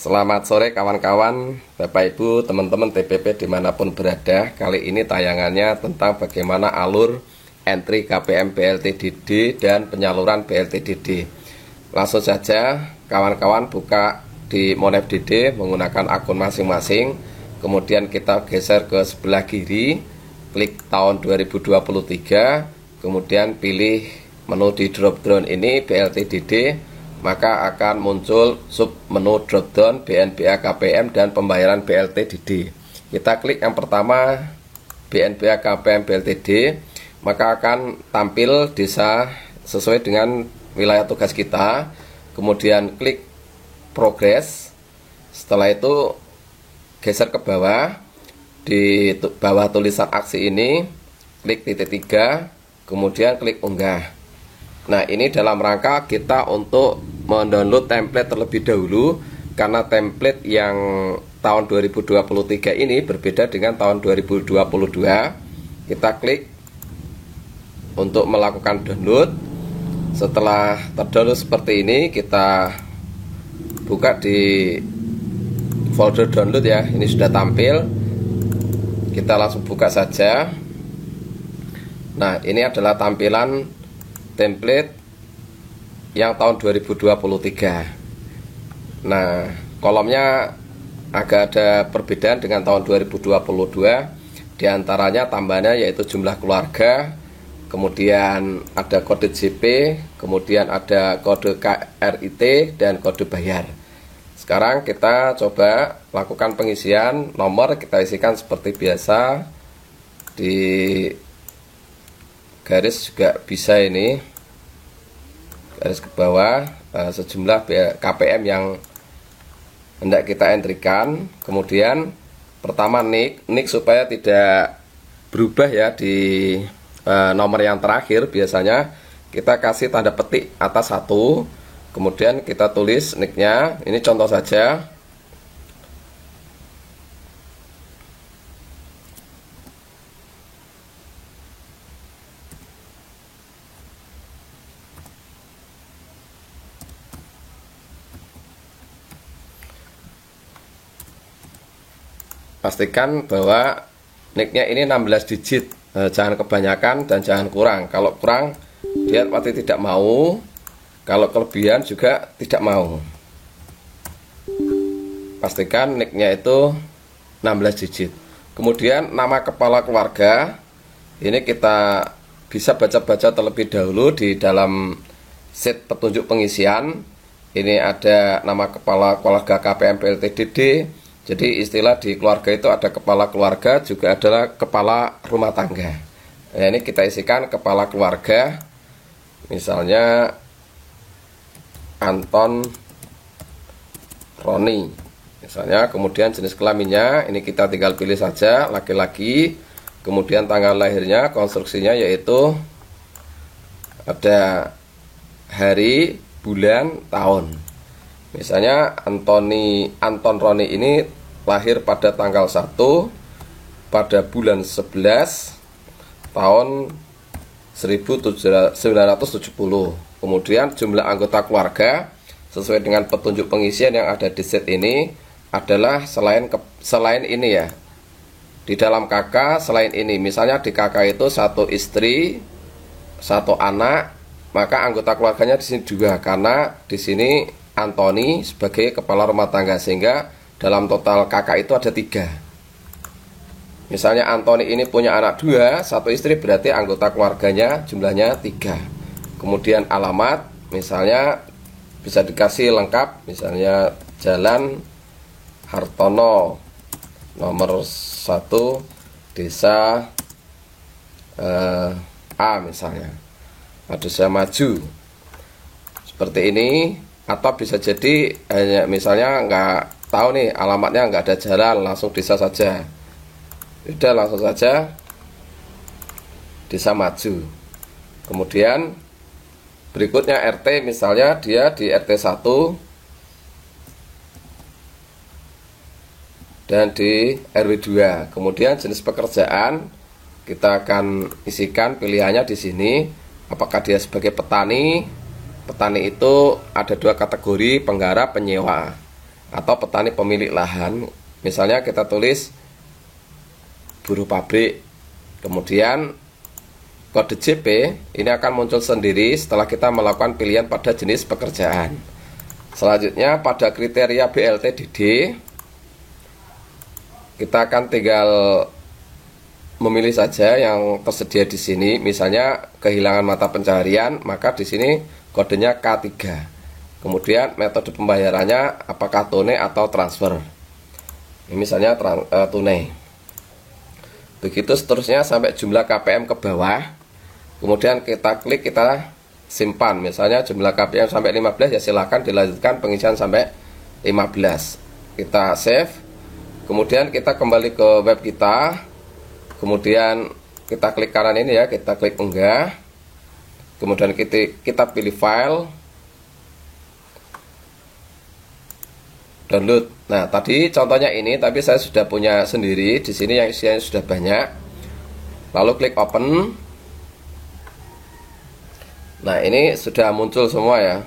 Selamat sore kawan-kawan, Bapak Ibu, teman-teman TPP dimanapun berada. Kali ini tayangannya tentang bagaimana alur entry KPM BLTDD dan penyaluran BLTDD. Langsung saja kawan-kawan buka di MonFDD menggunakan akun masing-masing. Kemudian kita geser ke sebelah kiri, klik tahun 2023, kemudian pilih menu di drop down ini BLTDD. Maka akan muncul sub menu dropdown BNBA KPM dan pembayaran BLTDD. Kita klik yang pertama BNBA KPM BLTD, maka akan tampil desa sesuai dengan wilayah tugas kita. Kemudian klik progres. Setelah itu geser ke bawah, di bawah tulisan aksi ini klik titik 3, kemudian klik unggah. Nah, ini dalam rangka kita untuk mendownload template terlebih dahulu, karena template yang tahun 2023 ini berbeda dengan tahun 2022. Kita klik untuk melakukan download. Setelah terdownload seperti ini, kita buka di folder download ya. Ini sudah tampil. Kita langsung buka saja. Nah, ini adalah tampilan template yang tahun 2023. Nah, kolomnya agak ada perbedaan dengan tahun 2022. Di antaranya tambahannya yaitu jumlah keluarga, kemudian ada kode JP, kemudian ada kode KRIT dan kode bayar. Sekarang kita coba lakukan pengisian nomor. Kita isikan seperti biasa, di garis juga bisa ini, garis ke bawah sejumlah KPM yang hendak kita entrikan. Kemudian pertama nick supaya tidak berubah ya di nomor yang terakhir. Biasanya kita kasih tanda petik atas 1, kemudian kita tulis nicknya. Ini contoh saja. Pastikan bahwa nicknya ini 16 digit, jangan kebanyakan dan jangan kurang. Kalau kurang dia pasti tidak mau, kalau kelebihan juga tidak mau. Pastikan nicknya itu 16 digit. Kemudian nama kepala keluarga, ini kita bisa baca-baca terlebih dahulu di dalam sheet petunjuk pengisian. Ini ada nama kepala keluarga KPM BLTDD. Jadi istilah di keluarga itu ada kepala keluarga, juga adalah kepala rumah tangga. Nah, ini kita isikan kepala keluarga, misalnya Anton Roni, misalnya. Kemudian jenis kelaminnya, ini kita tinggal pilih saja, laki-laki. Kemudian tanggal lahirnya, konstruksinya yaitu ada hari, bulan, tahun. Misalnya Anton Roni ini lahir pada tanggal 1 pada bulan 11 tahun 1970. Kemudian jumlah anggota keluarga sesuai dengan petunjuk pengisian yang ada di set ini adalah selain ini ya. Di dalam KK selain ini, misalnya di KK itu 1 istri, 1 anak, maka anggota keluarganya di sini 2, karena di sini Antoni sebagai kepala rumah tangga, sehingga dalam total kakak itu ada 3. Misalnya Antoni ini punya anak 2, 1 istri, berarti anggota keluarganya jumlahnya 3. Kemudian alamat, misalnya bisa dikasih lengkap, misalnya Jalan Hartono nomor 1 desa A misalnya, desa Maju, seperti ini. Atau bisa jadi hanya misalnya nggak tahu nih alamatnya, nggak ada jalan, langsung desa saja. Udah, langsung saja desa Maju. Kemudian berikutnya RT, misalnya dia di RT 1 dan di RW 2. Kemudian jenis pekerjaan kita akan isikan pilihannya di sini. Apakah dia sebagai petani? Petani itu ada 2 kategori, penggarap, penyewa. atau petani pemilik lahan. Misalnya kita tulis buruh pabrik, kemudian kode JP ini akan muncul sendiri setelah kita melakukan pilihan pada jenis pekerjaan. Selanjutnya pada kriteria BLTDD kita akan tinggal memilih saja yang tersedia di sini. Misalnya kehilangan mata pencaharian, maka di sini kodenya K3. Kemudian metode pembayarannya apakah tunai atau transfer. Ini misalnya tunai. Begitu seterusnya sampai jumlah KPM ke bawah. Kemudian kita klik, kita simpan. Misalnya jumlah KPM sampai 15, ya silahkan dilanjutkan pengisian sampai 15. Kita save. Kemudian kita kembali ke web kita. Kemudian kita klik kanan ini ya, kita klik unggah. Kemudian kita pilih file, download. Nah, tadi contohnya ini, tapi saya sudah punya sendiri di sini yang isinya sudah banyak. Lalu klik open. Nah, ini sudah muncul semua ya.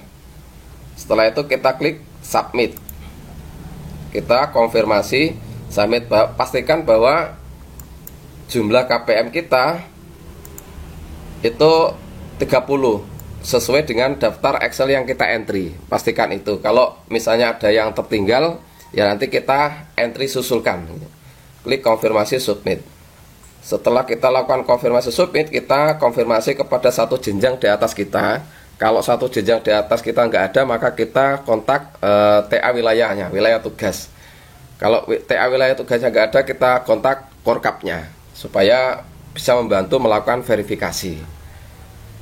Setelah itu kita klik submit. Kita konfirmasi submit, pastikan bahwa jumlah KPM kita itu 30 sesuai dengan daftar Excel yang kita entry. Pastikan itu. Kalau misalnya ada yang tertinggal, ya nanti kita entry susulkan. Klik konfirmasi submit. Setelah kita lakukan konfirmasi submit, kita konfirmasi kepada satu jenjang di atas kita. Kalau satu jenjang di atas kita nggak ada, maka kita kontak TA wilayahnya, wilayah tugas. Kalau TA wilayah tugasnya nggak ada, kita kontak Korkapnya supaya bisa membantu melakukan verifikasi.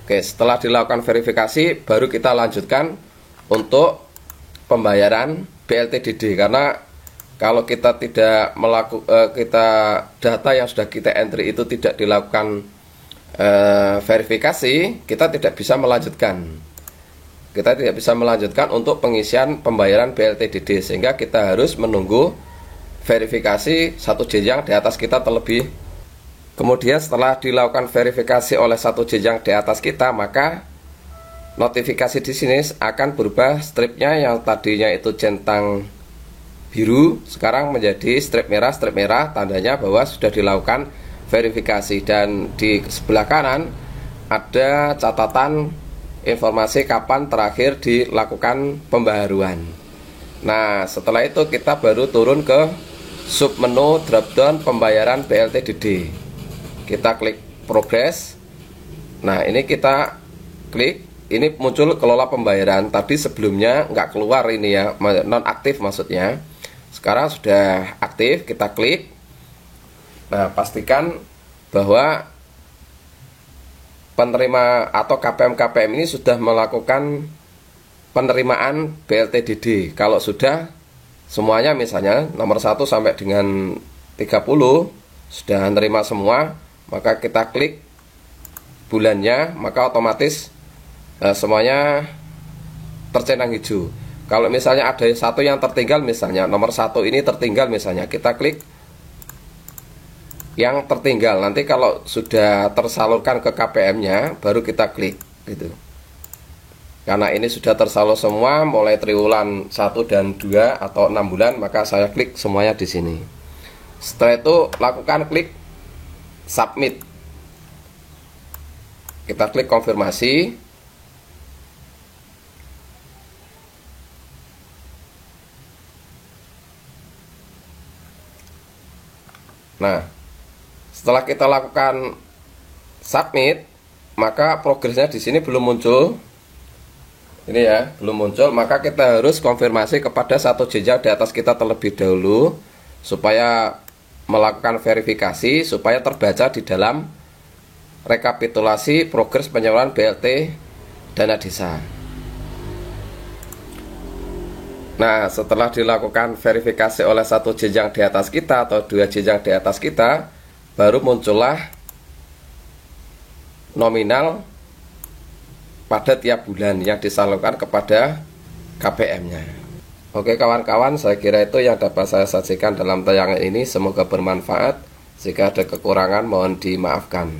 Oke, setelah dilakukan verifikasi, baru kita lanjutkan untuk pembayaran BLTDD. Karena kalau kita tidak data yang sudah kita entry itu tidak dilakukan verifikasi, kita tidak bisa melanjutkan. Kita tidak bisa melanjutkan untuk pengisian pembayaran BLTDD, sehingga kita harus menunggu verifikasi satu jenjang di atas kita terlebih. Kemudian setelah dilakukan verifikasi oleh satu jenjang di atas kita, maka notifikasi di sini akan berubah stripnya yang tadinya itu centang biru, sekarang menjadi strip merah, tandanya bahwa sudah dilakukan verifikasi. Dan di sebelah kanan ada catatan informasi kapan terakhir dilakukan pembaharuan. Nah, setelah itu kita baru turun ke submenu dropdown pembayaran BLTDD. Kita klik progress. Nah, ini kita klik, ini muncul kelola pembayaran. Tadi sebelumnya nggak keluar ini ya, non aktif maksudnya. Sekarang sudah aktif, kita klik. Nah, pastikan bahwa penerima atau KPM ini sudah melakukan penerimaan BLTDD. Kalau sudah semuanya, misalnya nomor 1 sampai dengan 30 sudah menerima semua, maka kita klik bulannya, maka otomatis semuanya tercenang hijau. Kalau misalnya ada satu yang tertinggal, misalnya nomor 1 ini tertinggal, misalnya kita klik yang tertinggal. Nanti kalau sudah tersalurkan ke KPM-nya, baru kita klik gitu. Karena ini sudah tersalur semua mulai triwulan 1 dan 2 atau 6 bulan, maka saya klik semuanya di sini. Setelah itu lakukan klik submit. Kita klik konfirmasi. Nah, setelah kita lakukan submit, maka progresnya di sini belum muncul. Ini ya, belum muncul, maka kita harus konfirmasi kepada satu jenjang di atas kita terlebih dahulu supaya melakukan verifikasi, supaya terbaca di dalam rekapitulasi progres penyaluran BLT dana desa. Nah, setelah dilakukan verifikasi oleh satu jenjang di atas kita atau 2 jenjang di atas kita, baru muncullah nominal pada tiap bulan yang disalurkan kepada KPM-nya. Oke kawan-kawan, saya kira itu yang dapat saya sajikan dalam tayangan ini. Semoga bermanfaat. Jika ada kekurangan mohon dimaafkan.